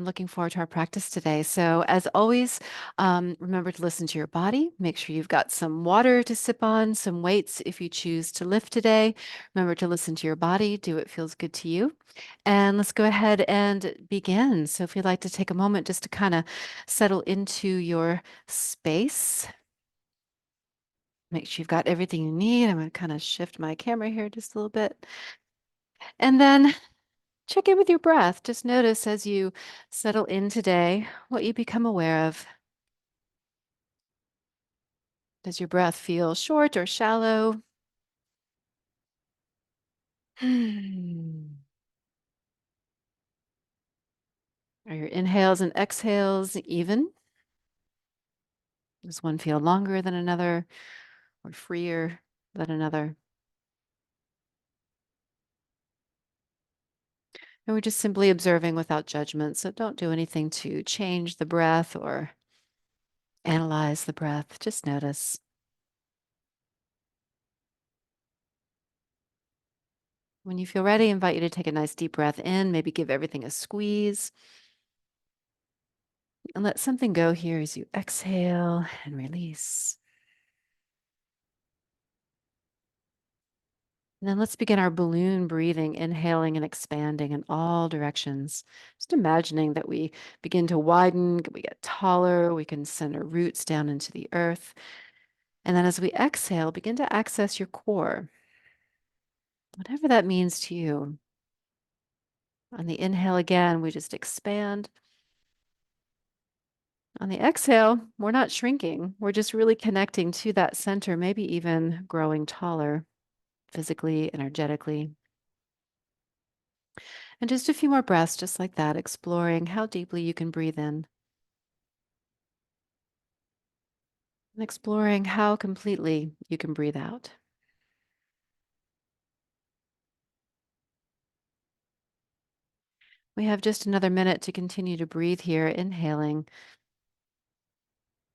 I'm looking forward to our practice today. So, as always, remember to listen to your body. Make sure you've got some water to sip on, some weights if you choose to lift today. Remember to listen to your body, do what feels good to you. And let's go ahead and begin. So, if you'd like to take a moment just to kind of settle into your space, make sure you've got everything you need. I'm going to kind of shift my camera here just a little bit. And then check in with your breath. Just notice as you settle in today what you become aware of. Does your breath feel short or shallow? Are your inhales and exhales even? Does one feel longer than another or freer than another? And we're just simply observing without judgment. So don't do anything to change the breath or analyze the breath. Just notice. When you feel ready, I invite you to take a nice deep breath in, maybe give everything a squeeze. And let something go here as you exhale and release. And then let's begin our balloon breathing, inhaling and expanding in all directions. Just imagining that we begin to widen, we get taller, we can send our roots down into the earth. And then as we exhale, begin to access your core, whatever that means to you. On the inhale again, we just expand. On the exhale, we're not shrinking. We're just really connecting to that center, maybe even growing taller physically, energetically. And just a few more breaths, just like that, exploring how deeply you can breathe in and exploring how completely you can breathe out. We have just another minute to continue to breathe here, inhaling.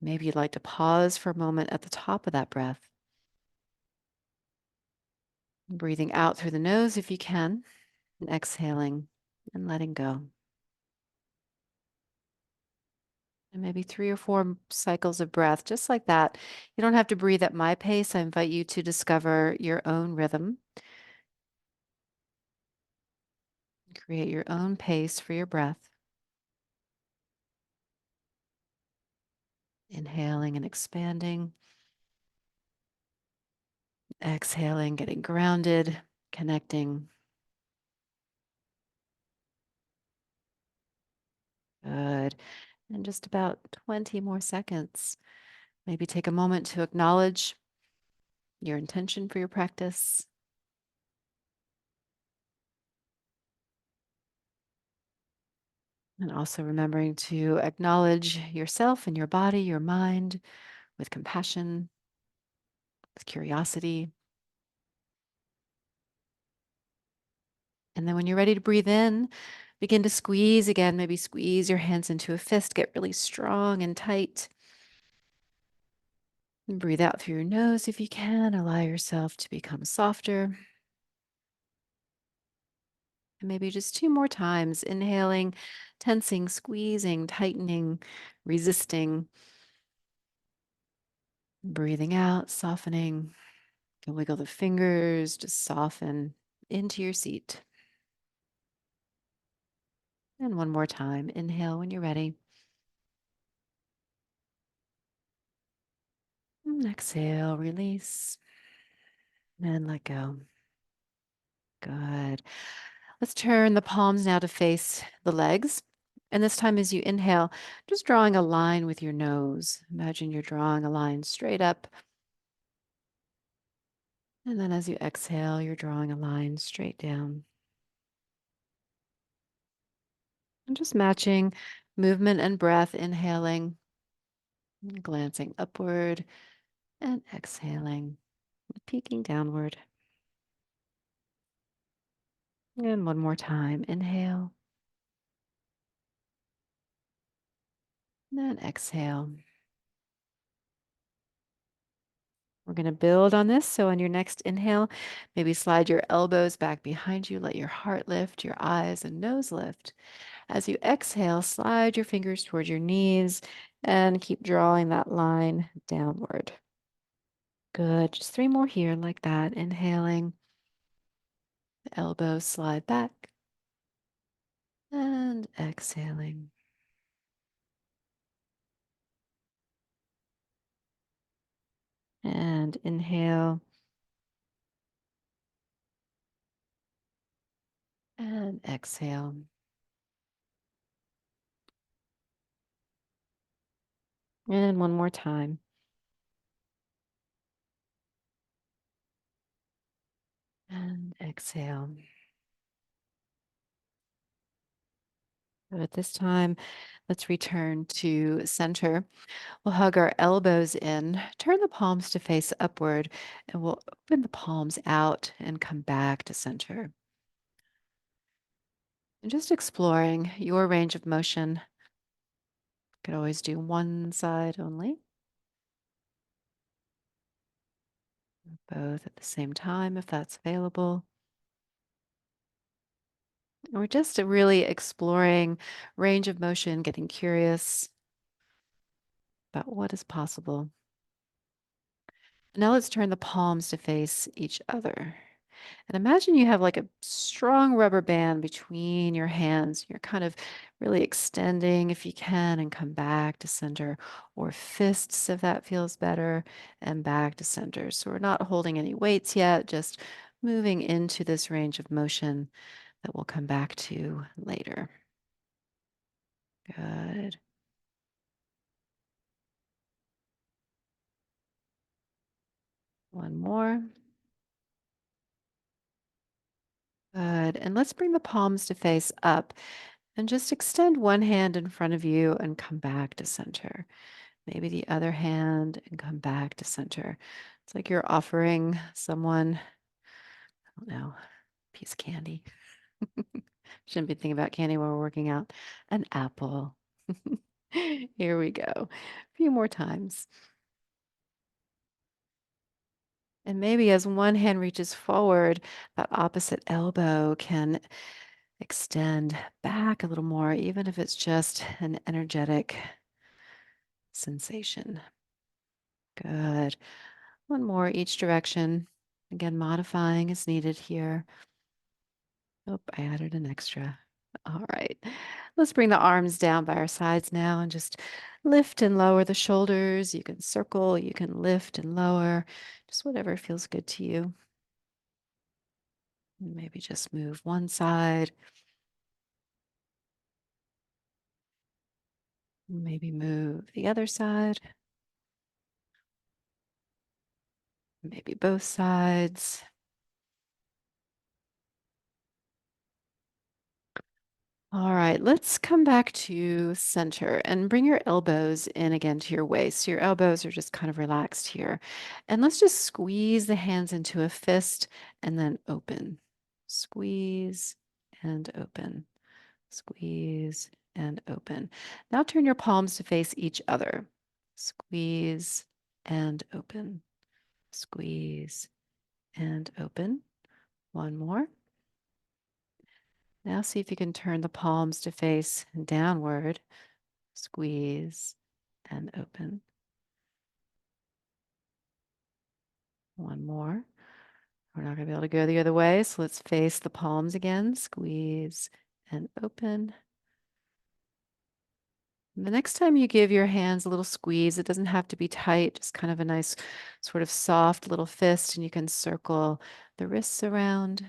Maybe you'd like to pause for a moment at the top of that breath, breathing out through the nose if you can, and exhaling and letting go. And maybe 3 or 4 cycles of breath, just like that. You don't have to breathe at my pace. I invite you to discover your own rhythm, create your own pace for your breath, inhaling and expanding, exhaling, getting grounded, connecting. Good. And just about 20 more seconds. Maybe take a moment to acknowledge your intention for your practice. And also remembering to acknowledge yourself and your body, your mind with compassion, with curiosity. And then when you're ready to breathe in, begin to squeeze again. Maybe squeeze your hands into a fist, get really strong and tight. And breathe out through your nose if you can. Allow yourself to become softer. And maybe just 2 more times, inhaling, tensing, squeezing, tightening, resisting, breathing out, softening. You can wiggle the fingers, just soften into your seat. And 1 more time, inhale when you're ready. And exhale, release, and let go. Good. Let's turn the palms now to face the legs. And this time, as you inhale, just drawing a line with your nose. Imagine you're drawing a line straight up. And then as you exhale, you're drawing a line straight down. And just matching movement and breath, inhaling, and glancing upward, and exhaling, peeking downward. And 1 more time, inhale, and then exhale. We're going to build on this. So, on your next inhale, maybe slide your elbows back behind you, let your heart lift, your eyes and nose lift. As you exhale, slide your fingers towards your knees and keep drawing that line downward. Good. Just three more here, like that. Inhaling, the elbows slide back, and exhaling. And inhale, and exhale. And one more time. And exhale. So at this time, let's return to center. We'll hug our elbows in, turn the palms to face upward, and we'll open the palms out and come back to center. And just exploring your range of motion. Could always do one side only, both at the same time if that's available. And we're just really exploring range of motion, getting curious about what is possible. Now let's turn the palms to face each other. And imagine you have like a strong rubber band between your hands. You're kind of really extending if you can and come back to center, or fists if that feels better, and back to center. So we're not holding any weights yet, just moving into this range of motion that we'll come back to later. Good. One more. Good. And let's bring the palms to face up and just extend one hand in front of you and come back to center. Maybe the other hand and come back to center. It's like you're offering someone, I don't know, a piece of candy. Shouldn't be thinking about candy while we're working out. An apple. Here we go. A few more times. And maybe as one hand reaches forward, that opposite elbow can extend back a little more, even if it's just an energetic sensation. Good. One more each direction. Again, modifying is needed here. Oh, I added an extra. All right. Let's bring the arms down by our sides now and just lift and lower the shoulders. You can circle, you can lift and lower, just whatever feels good to you. Maybe just move one side, maybe move the other side, maybe both sides. All right, let's come back to center and bring your elbows in again to your waist. So your elbows are just kind of relaxed here. And let's just squeeze the hands into a fist and then open. Squeeze and open. Squeeze and open. Now turn your palms to face each other. Squeeze and open. Squeeze and open. One more. Now see if you can turn the palms to face downward. Squeeze and open. One more. We're not going to be able to go the other way, so let's face the palms again. Squeeze and open. And the next time you give your hands a little squeeze, it doesn't have to be tight, just kind of a nice sort of soft little fist, and you can circle the wrists around.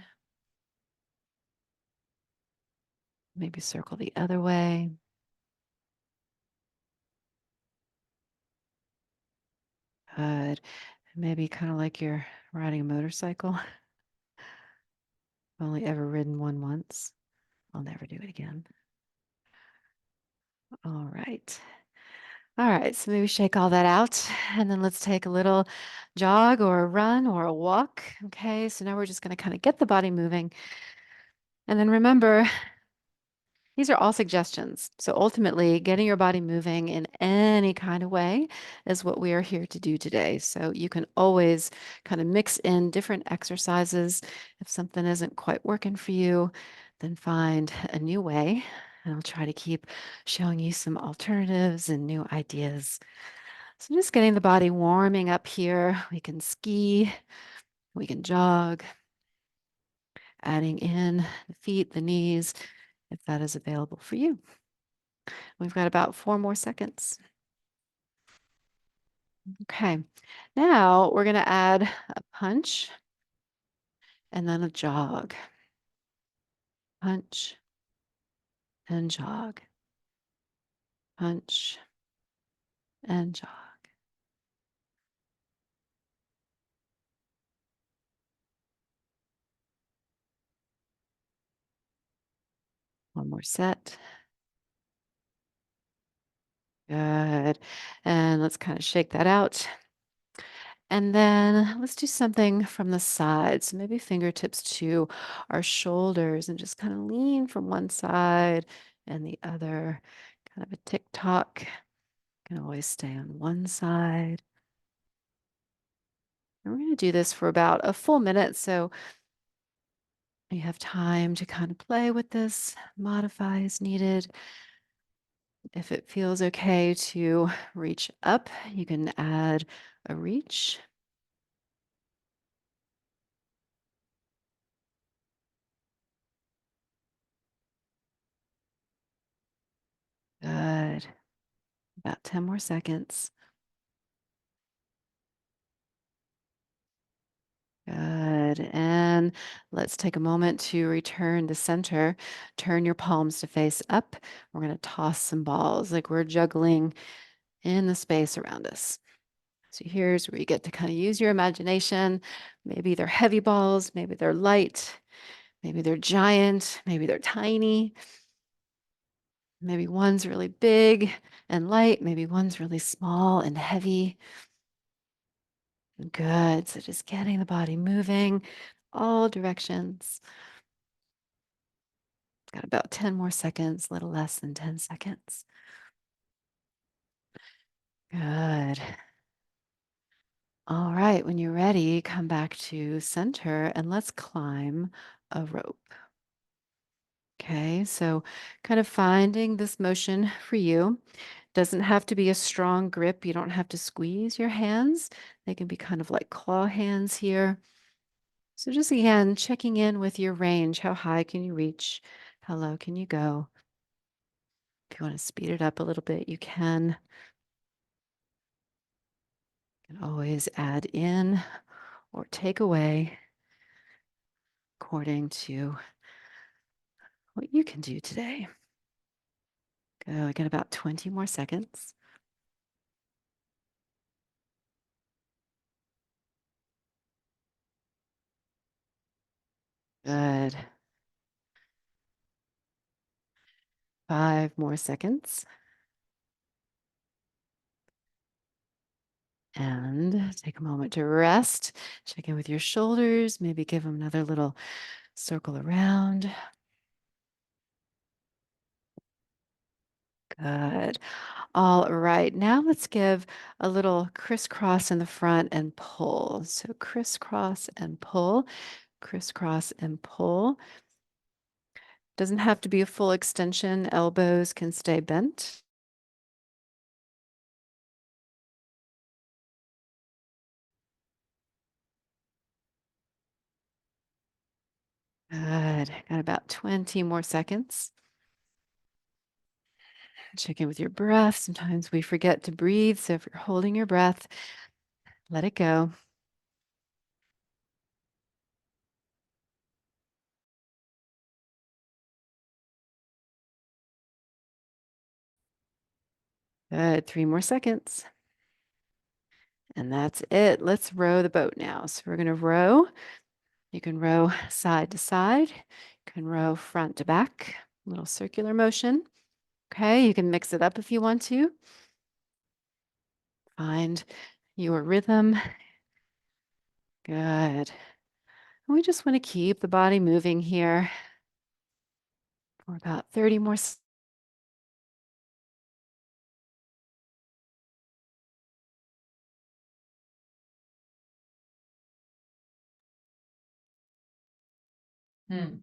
Maybe circle the other way. Good. Maybe kind of like you're riding a motorcycle. I've only ever ridden one once. I'll never do it again. All right. All right. So maybe shake all that out. And then let's take a little jog or a run or a walk. Okay. So now we're just going to kind of get the body moving. And then remember, these are all suggestions. So ultimately, getting your body moving in any kind of way is what we are here to do today. So you can always kind of mix in different exercises. If something isn't quite working for you, then find a new way. And I'll try to keep showing you some alternatives and new ideas. So just getting the body warming up here. We can ski, we can jog, adding in the feet, the knees, if that is available for you. We've got about 4 more seconds. Okay, now we're going to add a punch and then a jog. Punch and jog. Punch and jog. One more set. Good. And let's kind of shake that out. And then let's do something from the side. So maybe fingertips to our shoulders and just kind of lean from one side and the other. Kind of a tick-tock. Can always stay on one side. And we're going to do this for about a full minute. So you have time to kind of play with this, modify as needed. If it feels okay to reach up, you can add a reach. Good. About 10 more seconds. Good. And let's take a moment to return to center. Turn your palms to face up. We're going to toss some balls like we're juggling in the space around us. So here's where you get to kind of use your imagination. Maybe they're heavy balls, maybe they're light, maybe they're giant, maybe they're tiny. Maybe one's really big and light, maybe one's really small and heavy. Good. So just getting the body moving all directions. Got about 10 more seconds, a little less than 10 seconds. Good. All right, when you're ready, come back to center and let's climb a rope. Okay, so kind of finding this motion for you. Doesn't have to be a strong grip. You don't have to squeeze your hands. They can be kind of like claw hands here. So just again, checking in with your range. How high can you reach? How low can you go? If you want to speed it up a little bit, you can. You can always add in or take away according to what you can do today. Good. We got about 20 more seconds. Good. 5 more seconds. And take a moment to rest. Check in with your shoulders. Maybe give them another little circle around. Good. All right. Now let's give a little crisscross in the front and pull. So crisscross and pull, crisscross and pull. Doesn't have to be a full extension. Elbows can stay bent. Good. Got about 20 more seconds. Check in with your breath. Sometimes we forget to breathe. So if you're holding your breath, let it go. Good. 3 more seconds. And that's it. Let's row the boat now. So we're going to row. You can row side to side. You can row front to back, little circular motion. Okay, you can mix it up if you want to. Find your rhythm. Good. We just want to keep the body moving here for about 30 more. Hmm.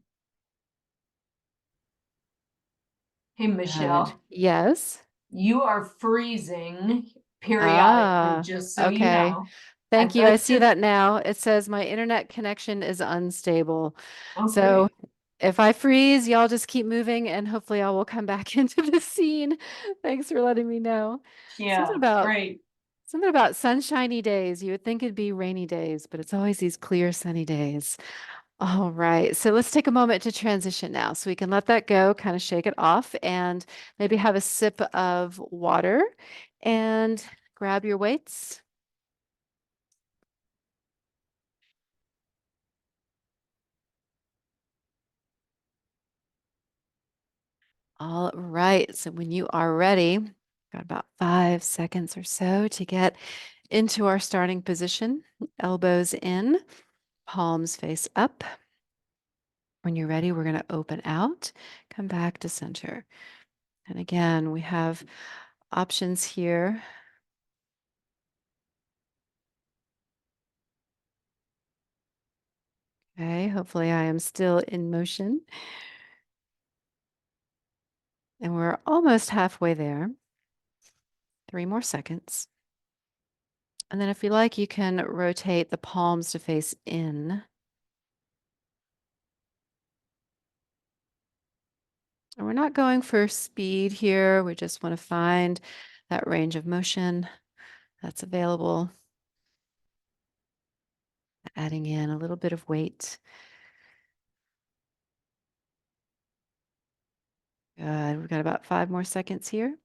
Hey, Good. Michelle, Yes. you are freezing periodically, Ah, just so you okay. know. Thank I'd you. I like see to, that now. It says my internet connection is unstable. oh, So great. if I freeze, y'all just keep moving and hopefully I will come back into the scene. Thanks for letting me know. Something Yeah, about great. something about sunshiny days. You would think it'd be rainy days, but it's always these clear, sunny days. All right. So let's take a moment to transition now. So we can let that go, kind of shake it off, and maybe have a sip of water and grab your weights. All right. So when you are ready, got about 5 seconds or so to get into our starting position. Elbows in, palms face up. When you're ready, we're going to open out, come back to center. And again, we have options here. Okay, hopefully I am still in motion. And we're almost halfway there. 3 more seconds. And then if you like, you can rotate the palms to face in. And we're not going for speed here. We just want to find that range of motion that's available. Adding in a little bit of weight. Good. We've got about 5 more seconds here.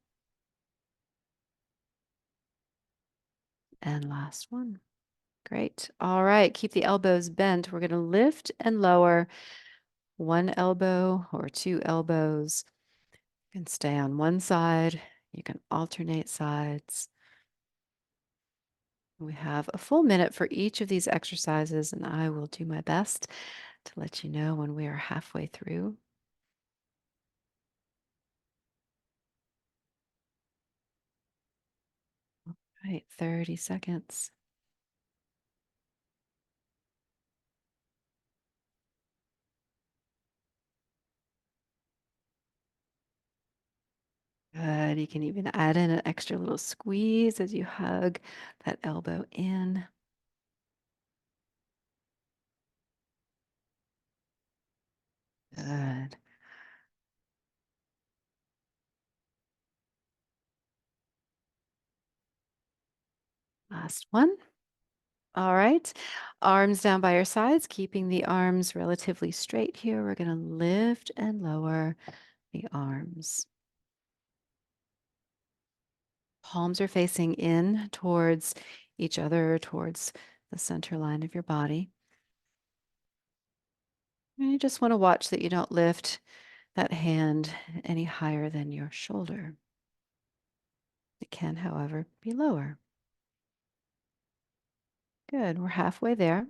And last one. Great. All right. Keep the elbows bent. We're going to lift and lower one elbow or two elbows. You can stay on one side. You can alternate sides. We have a full minute for each of these exercises, and I will do my best to let you know when we are halfway through. All right, 30 seconds. Good. You can even add in an extra little squeeze as you hug that elbow in. Good. Last one. All right. Arms down by your sides, keeping the arms relatively straight here. We're going to lift and lower the arms. Palms are facing in towards each other, towards the center line of your body. And you just want to watch that you don't lift that hand any higher than your shoulder. It can, however, be lower. Good. We're halfway there.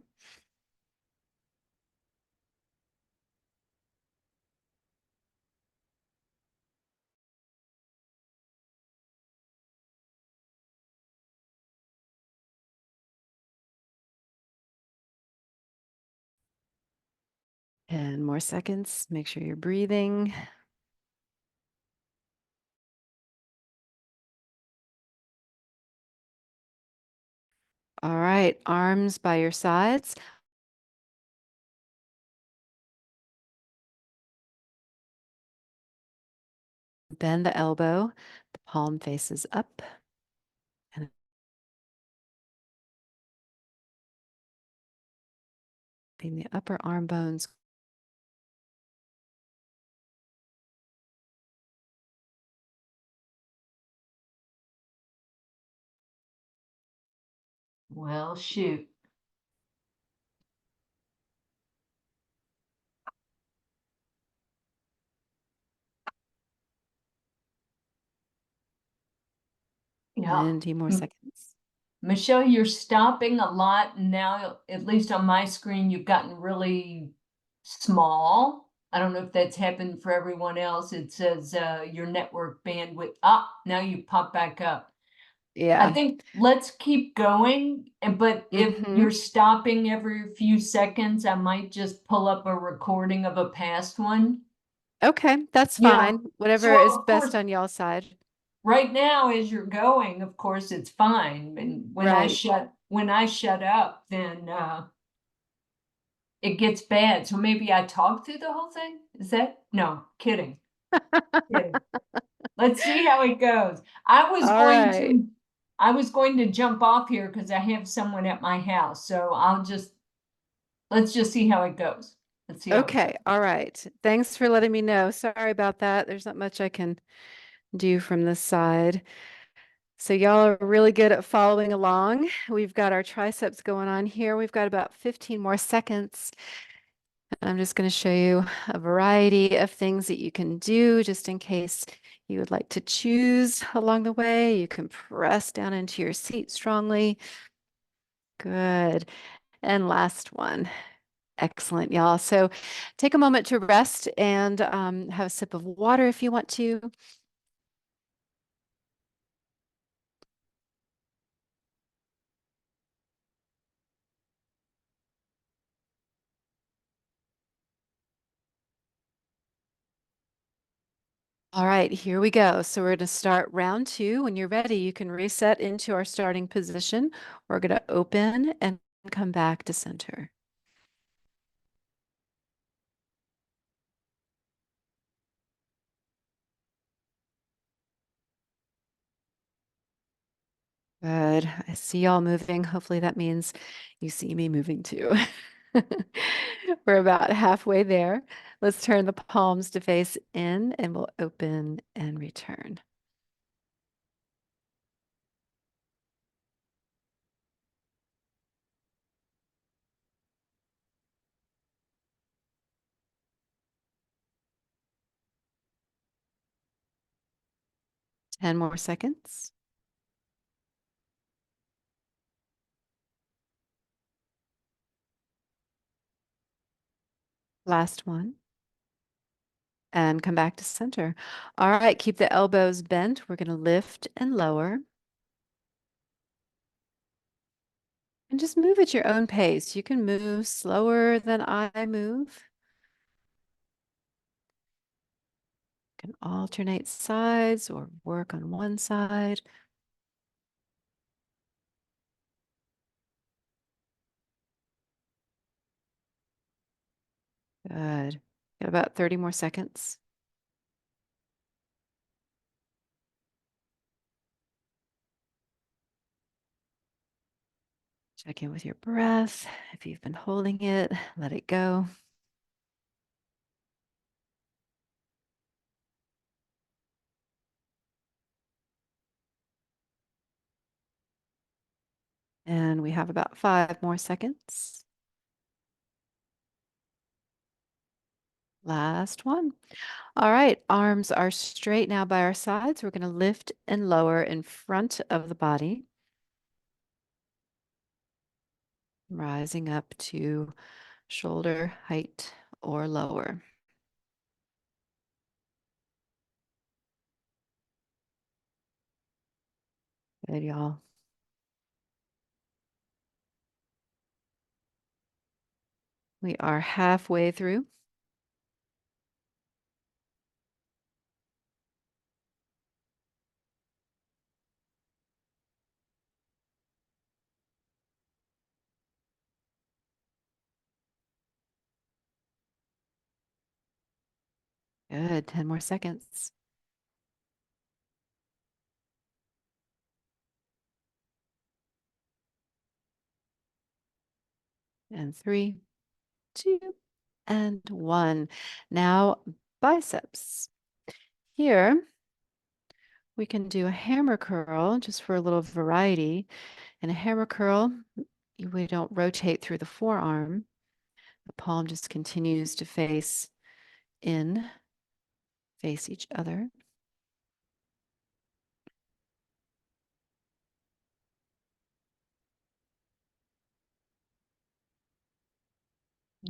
And more seconds. Make sure you're breathing. All right. Arms by your sides. Bend the elbow. The palm faces up. And the upper arm bones. Well, shoot. Yeah. 20 more seconds. Michelle, you're stopping a lot now, at least on my screen, you've gotten really small. I don't know if that's happened for everyone else. It says your network bandwidth. Now you pop back up. I Yeah. think let's keep going. But if Mm-hmm. you're stopping every few seconds, I might just pull up a recording of a past one. Okay, that's Yeah. fine. Whatever So is of best course, on y'all's side. right now, as you're going, of course, it's fine. And Right. when I shut up, then it gets bad. So maybe I talk through the whole thing? Is that no, kidding. Kidding. Let's see how it goes. All right. I was going to jump off here because I have someone at my house. So let's just see how it goes. Let's see how it Okay. goes. All right. Thanks for letting me know. Sorry about that. There's not much I can do from this side. So y'all are really good at following along. We've got our triceps going on here. We've got about 15 more seconds. I'm just going to show you a variety of things that you can do just in case you would like to choose along the way. You can press down into your seat strongly. Good. And last one. Excellent, y'all. So take a moment to rest and have a sip of water if you want to. All right, here we go. So we're going to start round two. When you're ready, you can reset into our starting position. We're going to open and come back to center. Good. I see y'all moving. Hopefully that means you see me moving too. We're about halfway there. Let's turn the palms to face in and we'll open and return. Ten more seconds. Last one. And come back to center. All right, keep the elbows bent. We're going to lift and lower. And just move at your own pace. You can move slower than I move. You can alternate sides or work on one side. Good. Got about 30 more seconds. Check in with your breath. If you've been holding it, let it go. And we have about 5 more seconds. Last one. All right, arms are straight now by our sides. We're going to lift and lower in front of the body, rising up to shoulder height or lower. Good, y'all. We are halfway through. Good, 10 more seconds. And 3, 2, and 1. Now, biceps. Here, we can do a hammer curl just for a little variety. In a hammer curl, we don't rotate through the forearm. The palm just continues to face in, face each other.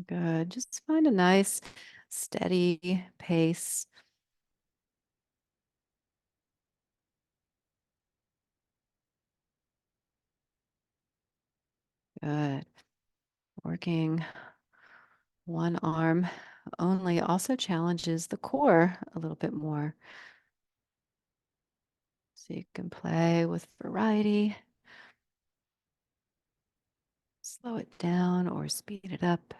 Good. Just find a nice, steady pace. Good. Working one arm only also challenges the core a little bit more. So you can play with variety, slow it down or speed it up.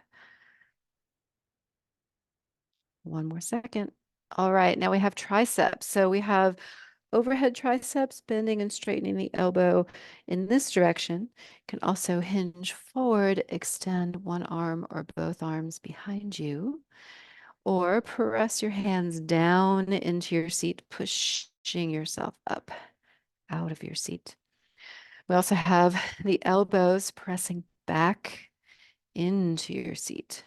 One more second. All right, now we have triceps. So we have overhead triceps, bending and straightening the elbow in this direction. Can also hinge forward, extend one arm or both arms behind you, or press your hands down into your seat, pushing yourself up out of your seat. We also have the elbows pressing back into your seat.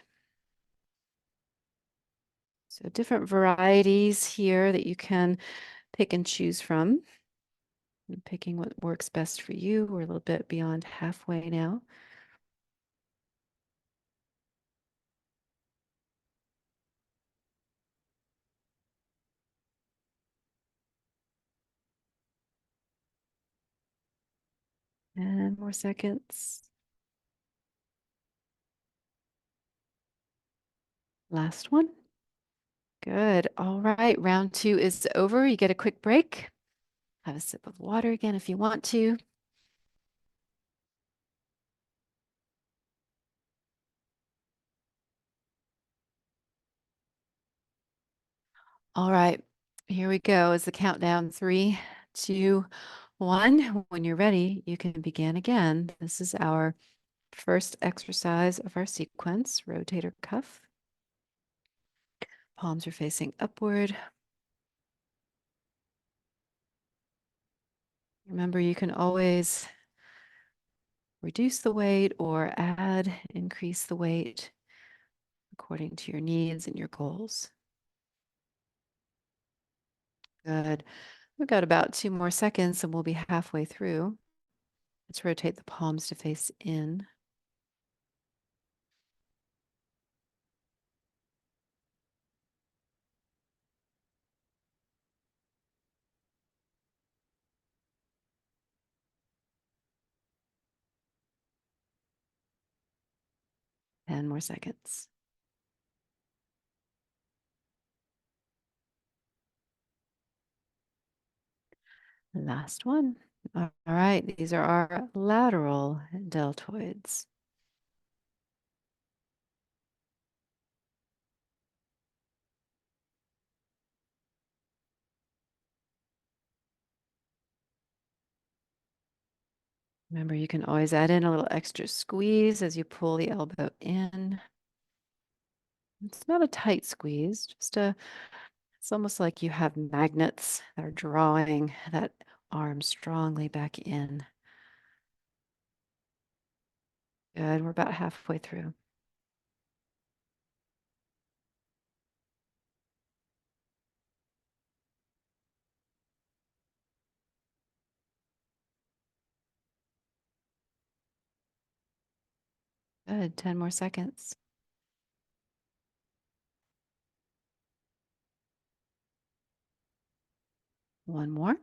So different varieties here that you can pick and choose from. I'm picking what works best for you. We're a little bit beyond halfway now. And more seconds. Last one. Good. All right. Round 2 is over. You get a quick break. Have a sip of water again if you want to. All right. Here we go. Is the countdown 3, 2, 1. When you're ready, you can begin again. This is our first exercise of our sequence, rotator cuff. Palms are facing upward. Remember, you can always reduce the weight or increase the weight according to your needs and your goals. Good. We've got about 2 more seconds and we'll be halfway through. Let's rotate the palms to face in. Ten more seconds. Last one. All right, these are our lateral deltoids. Remember, you can always add in a little extra squeeze as you pull the elbow in. It's not a tight squeeze, it's almost like you have magnets that are drawing that arm strongly back in. Good, we're about halfway through. Good, 10 more seconds. One more.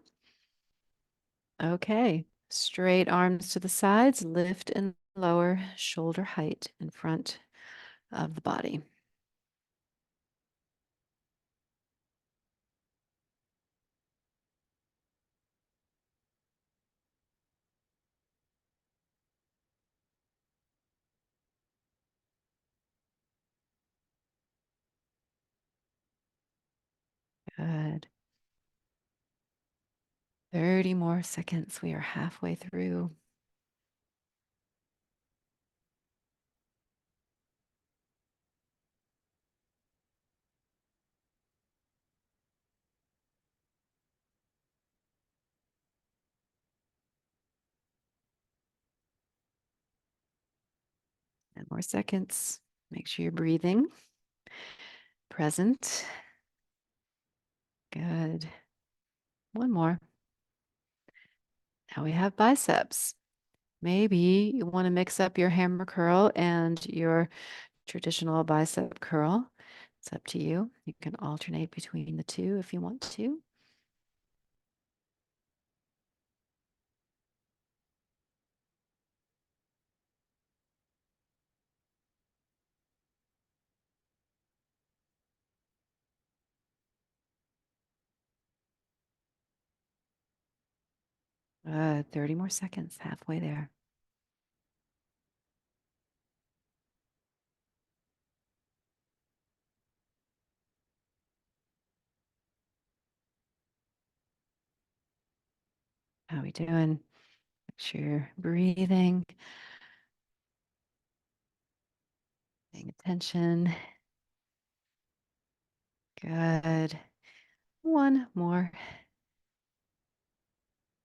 Okay, straight arms to the sides, lift and lower shoulder height in front of the body. Good. 30 more seconds. We are halfway through. And more seconds. Make sure you're breathing. Present. Good. One more. Now we have biceps. Maybe you want to mix up your hammer curl and your traditional bicep curl. It's up to you. You can alternate between the two if you want to. Good. 30 more seconds, halfway there. How we doing? Make sure you're breathing, paying attention. Good. One more.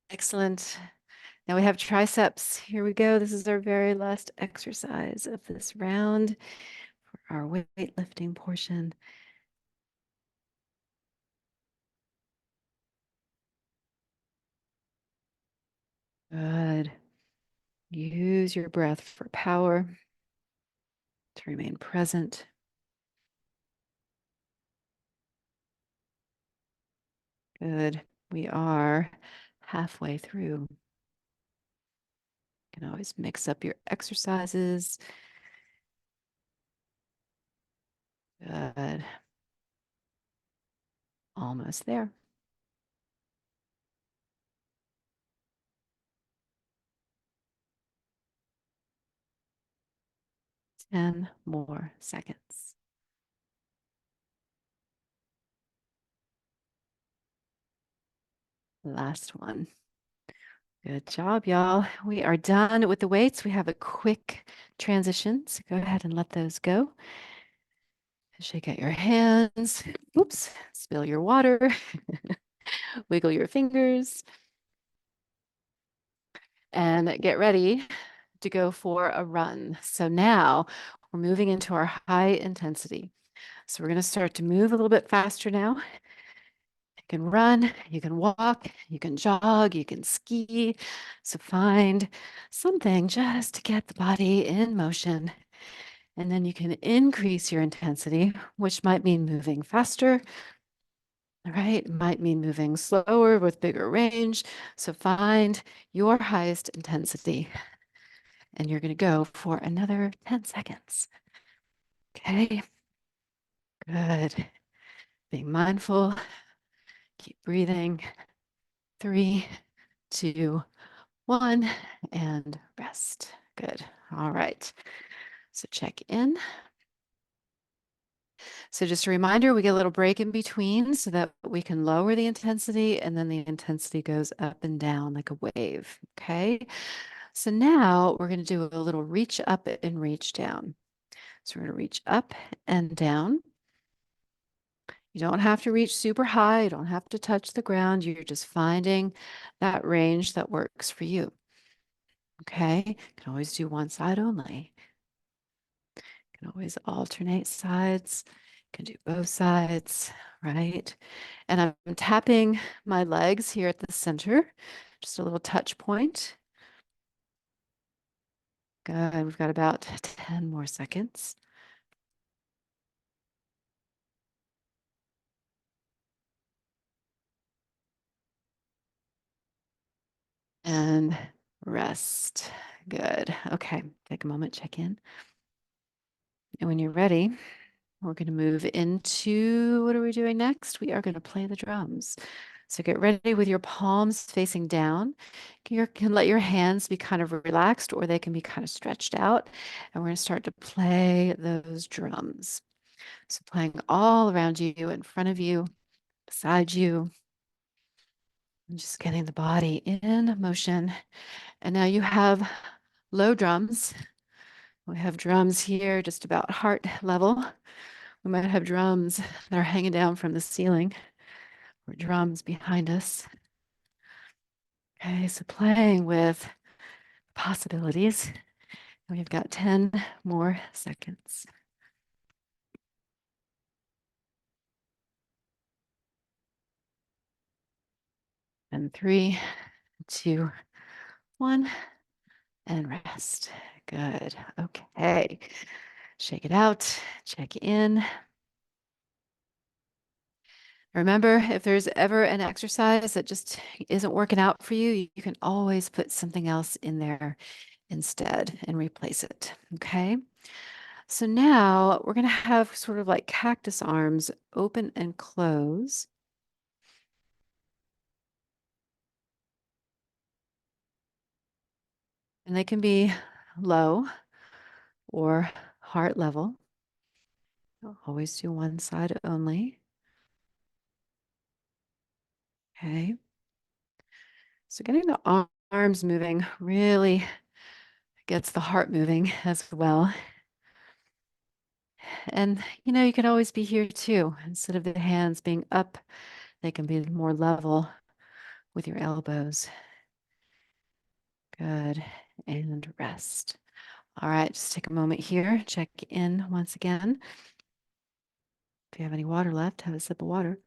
Excellent. Now we have triceps. Here we go. This is our very last exercise of this round for our weightlifting portion. Good. Use your breath for power to remain present. Good. We are halfway through. You can always mix up your exercises. Good. Almost there. 10 more seconds. Last one. Good job, y'all. We are done with the weights. We have a quick transition, so go ahead and let those go. Shake out your hands. Oops, spill your water. Wiggle your fingers. And get ready to go for a run. So now we're moving into our high intensity. So we're going to start to move a little bit faster now. You can run, you can walk, you can jog, you can ski. So find something just to get the body in motion. And then you can increase your intensity, which might mean moving faster. All right, it might mean moving slower with bigger range. So find your highest intensity. And you're going to go for another 10 seconds. Okay, good. Being mindful, keep breathing. 3, 2, 1, and rest. Good. All right. So check in. So just a reminder, we get a little break in between so that we can lower the intensity and then the intensity goes up and down like a wave. Okay. So now we're going to do a little reach up and reach down. So we're going to reach up and down. You don't have to reach super high. You don't have to touch the ground. You're just finding that range that works for you. Okay. You can always do one side only. You can always alternate sides. You can do both sides, right? And I'm tapping my legs here at the center, just a little touch point. Good. We've got about 10 more seconds. And rest. Good. Okay. Take a moment, check in. And when you're ready, we're going to move into what are we doing next? We are going to play the drums. So get ready with your palms facing down. You can let your hands be kind of relaxed or they can be kind of stretched out. And we're going to start to play those drums. So playing all around you, in front of you, beside you, and just getting the body in motion. And now you have low drums. We have drums here just about heart level. We might have drums that are hanging down from the ceiling or drums behind us. Okay, so playing with possibilities. We've got 10 more seconds. And 3, 2, 1, and rest. Good. Okay. Shake it out, check in. Remember, if there's ever an exercise that just isn't working out for you, you can always put something else in there instead and replace it. Okay. So now we're going to have sort of like cactus arms open and close. And they can be low or heart level. I'll always do one side only. Okay. So getting the arms moving really gets the heart moving as well. And you can always be here too. Instead of the hands being up, they can be more level with your elbows. Good. And rest. All right, just take a moment here. Check in once again. If you have any water left, have a sip of water.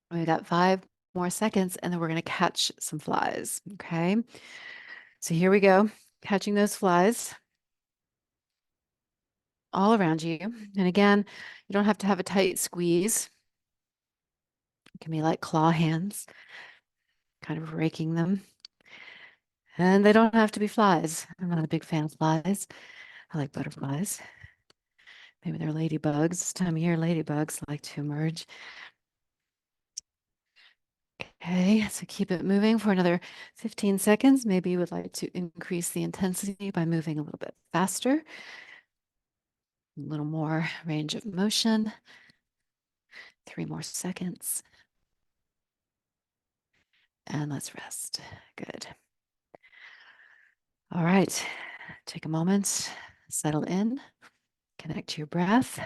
We got 5 more seconds, and then we're going to catch some flies. Okay. So here we go. Catching those flies all around you. And again, you don't have to have a tight squeeze. It can be like claw hands, kind of raking them. And they don't have to be flies. I'm not a big fan of flies. I like butterflies. Maybe they're ladybugs. This time of year, ladybugs like to emerge. Okay, so keep it moving for another 15 seconds. Maybe you would like to increase the intensity by moving a little bit faster. A little more range of motion. 3 more seconds. And let's rest. Good. All right, take a moment, settle in, connect to your breath.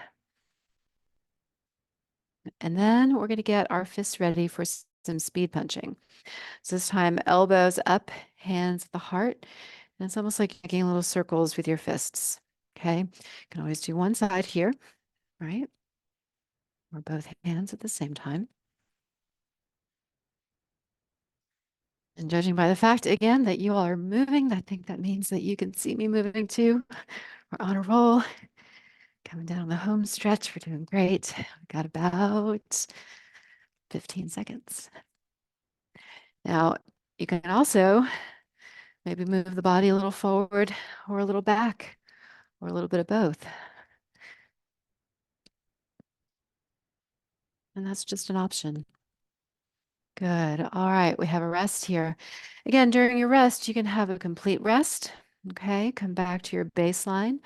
And then we're going to get our fists ready for some speed punching. So this time, elbows up, hands at the heart. And it's almost like making little circles with your fists. Okay. You can always do one side here, right? Or both hands at the same time. And judging by the fact, again, that you all are moving, I think that means that you can see me moving too. We're on a roll. Coming down the home stretch. We're doing great. We got about 15 seconds. Now, you can also maybe move the body a little forward or a little back or a little bit of both. And that's just an option. Good. All right. We have a rest here. Again, during your rest, you can have a complete rest. Okay. Come back to your baseline.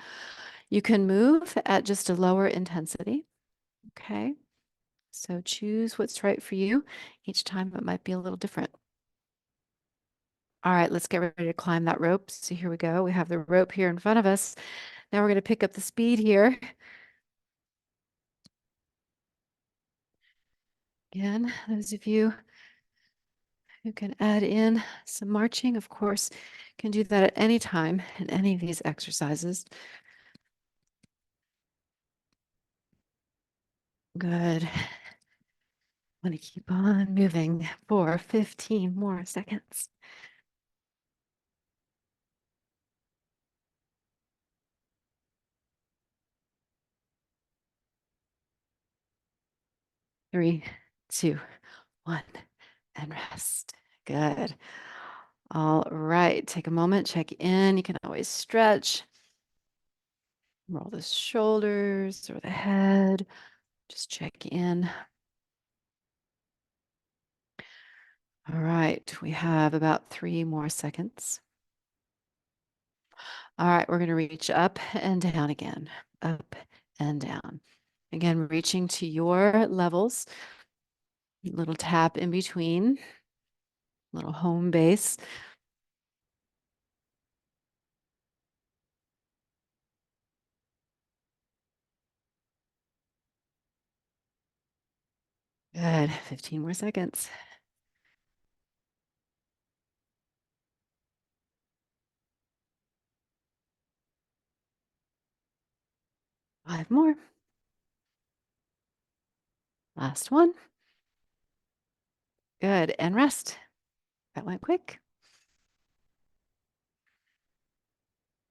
You can move at just a lower intensity. Okay. So choose what's right for you. Each time it might be a little different. All right, let's get ready to climb that rope. So here we go. We have the rope here in front of us. Now we're going to pick up the speed here. Again, those of you who can add in some marching, of course, can do that at any time in any of these exercises. Good. I'm going to keep on moving for 15 more seconds. 3, 2, 1, and rest. Good. All right, take a moment, check in. You can always stretch. Roll the shoulders or the head. Just check in. All right, we have about 3 more seconds. All right, we're going to reach up and down again, up and down. Again, reaching to your levels, little tap in between, little home base. Good, 15 more seconds. 5 more. Last one. Good, and rest. That went quick.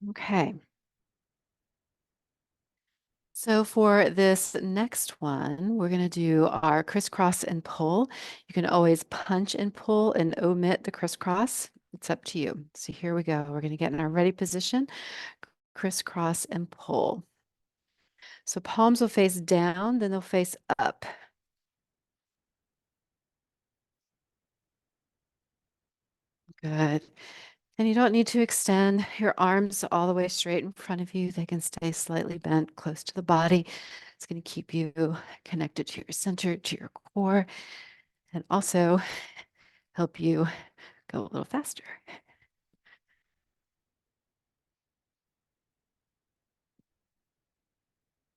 Okay. So for this next one, we're going to do our crisscross and pull. You can always punch and pull and omit the crisscross. It's up to you. So here we go. We're going to get in our ready position, crisscross and pull. So palms will face down, then they'll face up. Good. And you don't need to extend your arms all the way straight in front of you. They can stay slightly bent close to the body. It's going to keep you connected to your center, to your core, and also help you go a little faster.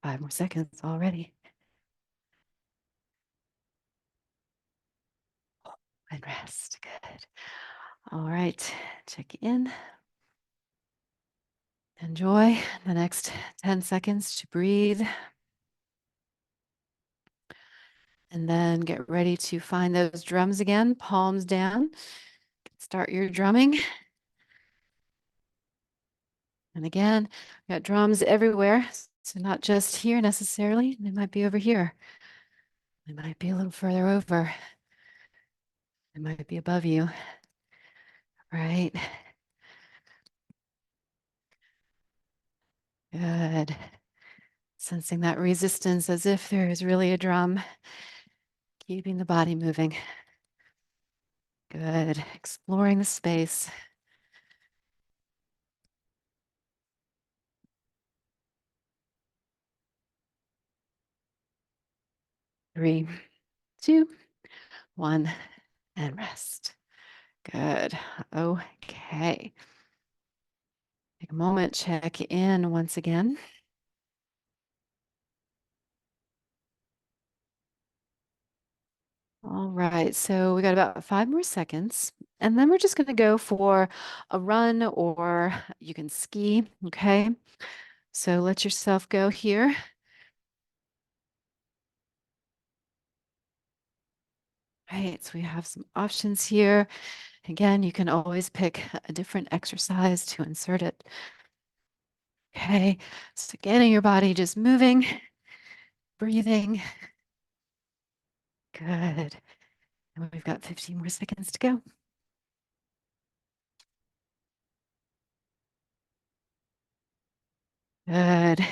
5 more seconds already. And rest. Good. All right. Check in. Enjoy the next 10 seconds to breathe. And then get ready to find those drums again, palms down. Start your drumming. And again, we got drums everywhere. So not just here necessarily. They might be over here. They might be a little further over. They might be above you. Right. Good. Sensing that resistance as if there is really a drum. Keeping the body moving. Good. Exploring the space. Three, two, one, and rest. Good. Okay. Take a moment, check in once again. All right, so we got about 5 more seconds, and then we're just going to go for a run, or you can ski, okay? So let yourself go here. Right, so we have some options here. Again, you can always pick a different exercise to insert it. Okay, so getting your body just moving, breathing. Good. And we've got 15 more seconds to go. Good.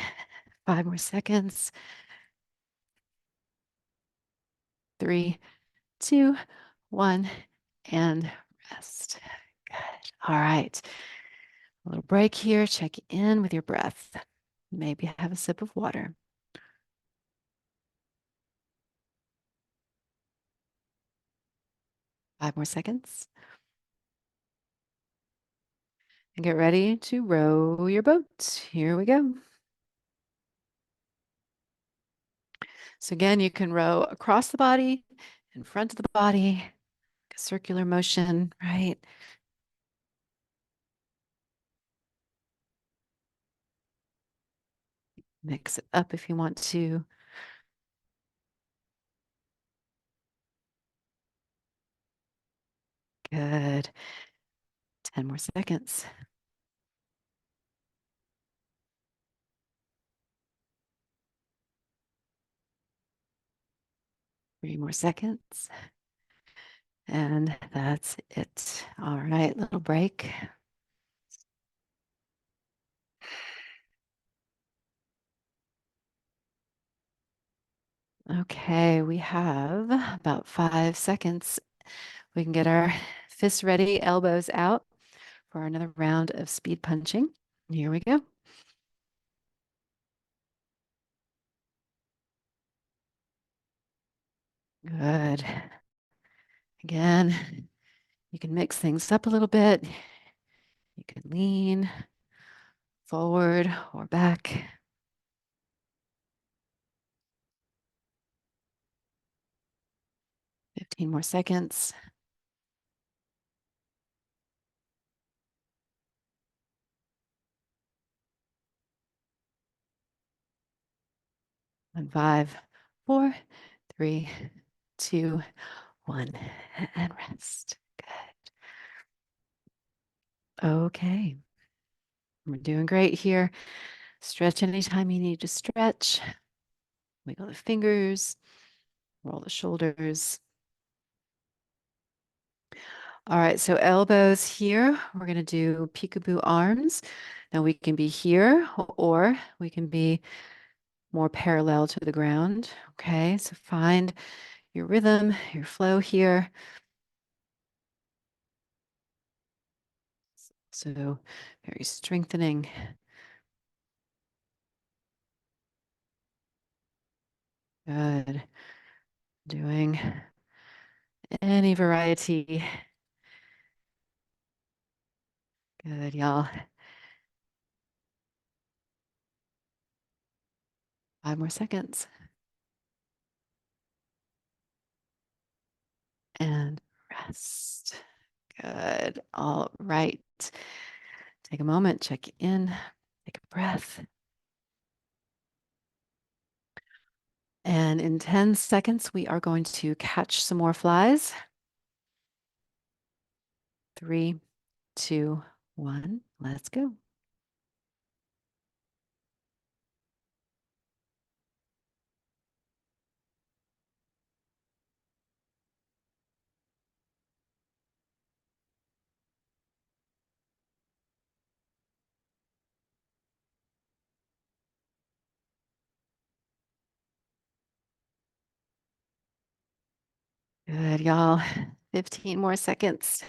5 more seconds. 3, 2, 1, and rest. Good. All right. A little break here. Check in with your breath. Maybe have a sip of water. 5 more seconds. And get ready to row your boat. Here we go. So again, you can row across the body, in front of the body, a circular motion, right? Mix it up if you want to. Good. 10 more seconds. Three more seconds. And that's it. All right, little break. Okay, we have about 5 seconds. We can get our fists ready, elbows out for another round of speed punching. Here we go. Good. Again, you can mix things up a little bit. You can lean forward or back. 15 more seconds. And 5, 4, 3, 2, 1, and rest. Good. Okay. We're doing great here. Stretch anytime you need to stretch. Wiggle the fingers, roll the shoulders. All right, so elbows here. We're going to do peekaboo arms. Now we can be here or we can be more parallel to the ground. Okay, so find your rhythm, your flow here. So very strengthening. Good. Doing any variety. Good, y'all. 5 more seconds. And rest. Good. All right. Take a moment, check in, take a breath. And in 10 seconds, we are going to catch some more flies. 3, 2, 1, let's go. Good, y'all. 15 more seconds.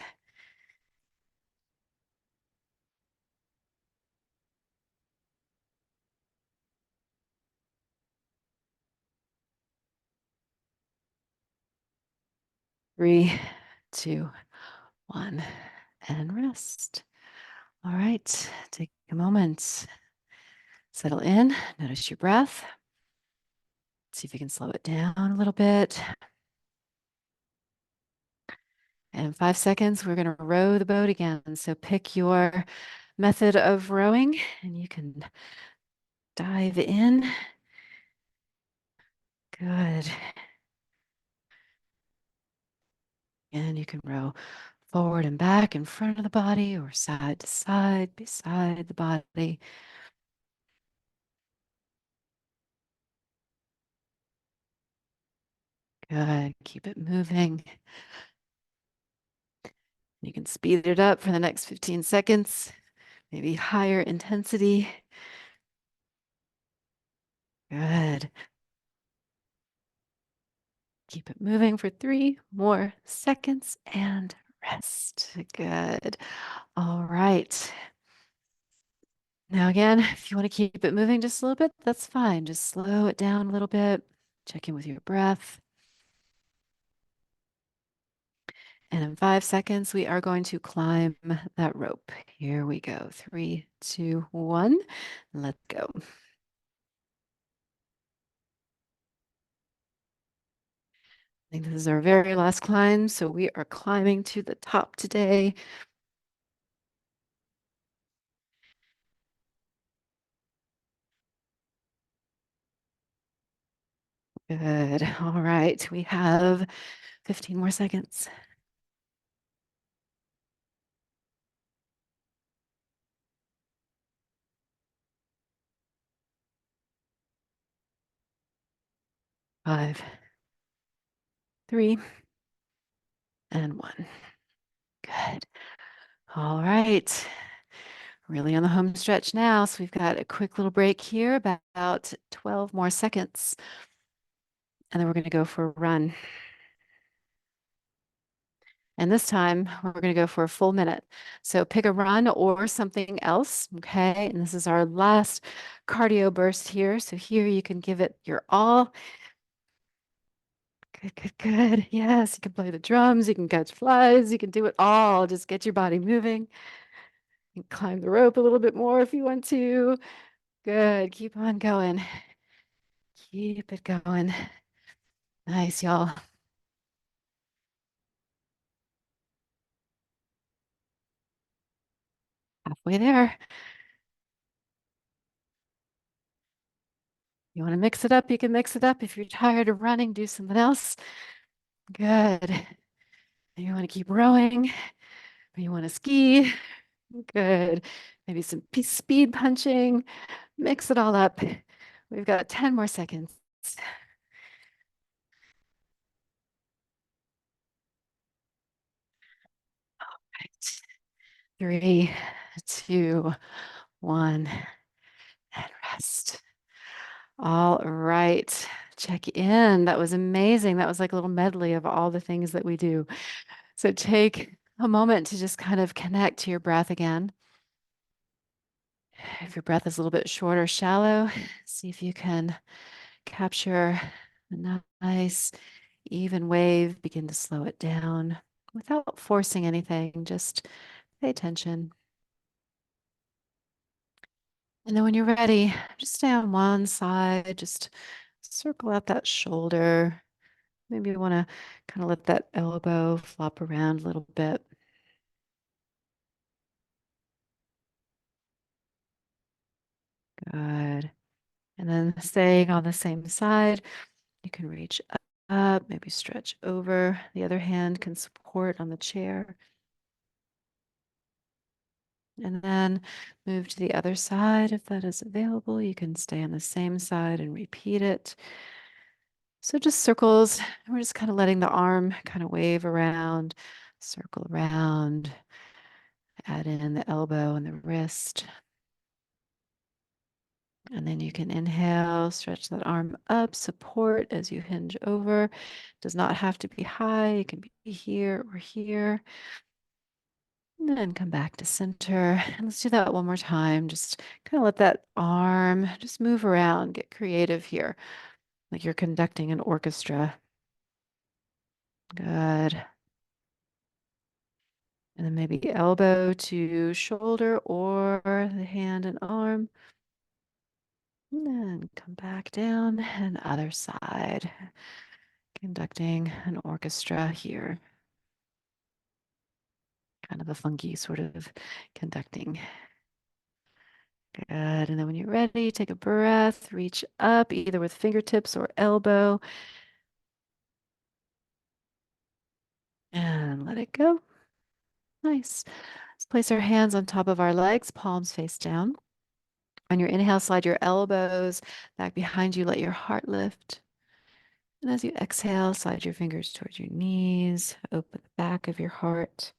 3, 2, 1, and rest. All right, take a moment. Settle in, notice your breath. See if you can slow it down a little bit. And in 5 seconds, we're going to row the boat again. So pick your method of rowing and you can dive in. Good. And you can row forward and back in front of the body or side to side beside the body. Good. Keep it moving. You can speed it up for the next 15 seconds, maybe higher intensity. Good. Keep it moving for 3 more seconds and rest. Good. All right. Now, again, if you want to keep it moving just a little bit, that's fine. Just slow it down a little bit. Check in with your breath. And in 5 seconds, we are going to climb that rope. Here we go. 3, 2, 1. Let's go. I think this is our very last climb. So we are climbing to the top today. Good. All right. We have 15 more seconds. 5, 3, and 1. Good. All right. Really on the home stretch now. So we've got a quick little break here, about 12 more seconds. And then we're going to go for a run. And this time we're going to go for a full minute. So pick a run or something else. Okay. And this is our last cardio burst here. So here you can give it your all. Good, good, good. Yes, you can play the drums, you can catch flies, you can do it all. Just get your body moving. You can climb the rope a little bit more if you want to. Good. Keep on going. Keep it going. Nice, y'all. Halfway there. You want to mix it up? You can mix it up. If you're tired of running, do something else. Good. You want to keep rowing, or you want to ski. Good. Maybe some speed punching. Mix it all up. We've got 10 more seconds. Right. 3, 2, 1, and rest. All right. Check in. That was amazing. That was like a little medley of all the things that we do. So take a moment to just kind of connect to your breath again. If your breath is a little bit short or shallow, see if you can capture a nice, even wave. Begin to slow it down without forcing anything. Just pay attention. And then when you're ready, just stay on one side, just circle out that shoulder. Maybe you want to kind of let that elbow flop around a little bit. Good. And then staying on the same side, you can reach up, maybe stretch over. The other hand can support on the chair. And then move to the other side if that is available. You can stay on the same side and repeat it. So just circles. We're just kind of letting the arm kind of wave around, circle around, add in the elbow and the wrist. And then you can inhale, stretch that arm up, support as you hinge over. Does not have to be high. It can be here or here. And then come back to center. And let's do that one more time. Just kind of let that arm just move around, get creative here, like you're conducting an orchestra. Good. And then maybe elbow to shoulder or the hand and arm. And then come back down and other side. Conducting an orchestra here. Kind of a funky sort of conducting. Good. And then when you're ready, take a breath, reach up either with fingertips or elbow. And let it go. Nice. Let's place our hands on top of our legs, palms face down. On your inhale, slide your elbows back behind you. Let your heart lift. And as you exhale, slide your fingers towards your knees. Open the back of your heart.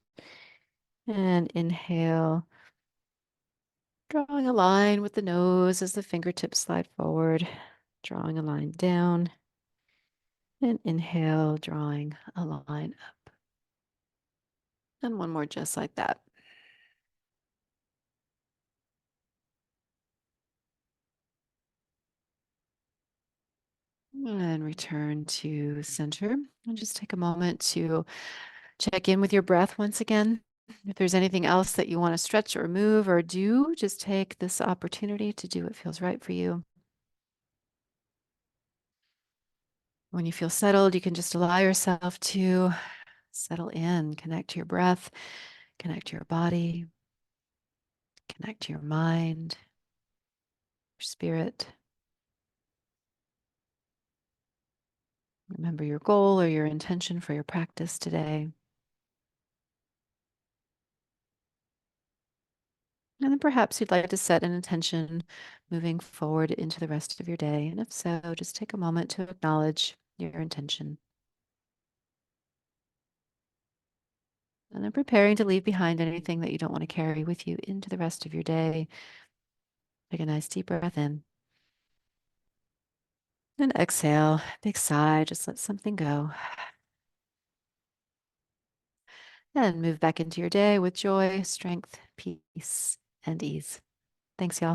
And inhale, drawing a line with the nose as the fingertips slide forward. Drawing a line down. And inhale, drawing a line up. And one more just like that. And return to center. And just take a moment to check in with your breath once again. If there's anything else that you want to stretch or move or do, just take this opportunity to do what feels right for you. When you feel settled, you can just allow yourself to settle in, connect to your breath, connect to your body, connect to your mind, your spirit. Remember your goal or your intention for your practice today. And then perhaps you'd like to set an intention moving forward into the rest of your day. And if so, just take a moment to acknowledge your intention. And then preparing to leave behind anything that you don't want to carry with you into the rest of your day. Take a nice deep breath in. And exhale, big sigh, just let something go. And move back into your day with joy, strength, peace, and ease. Thanks, y'all.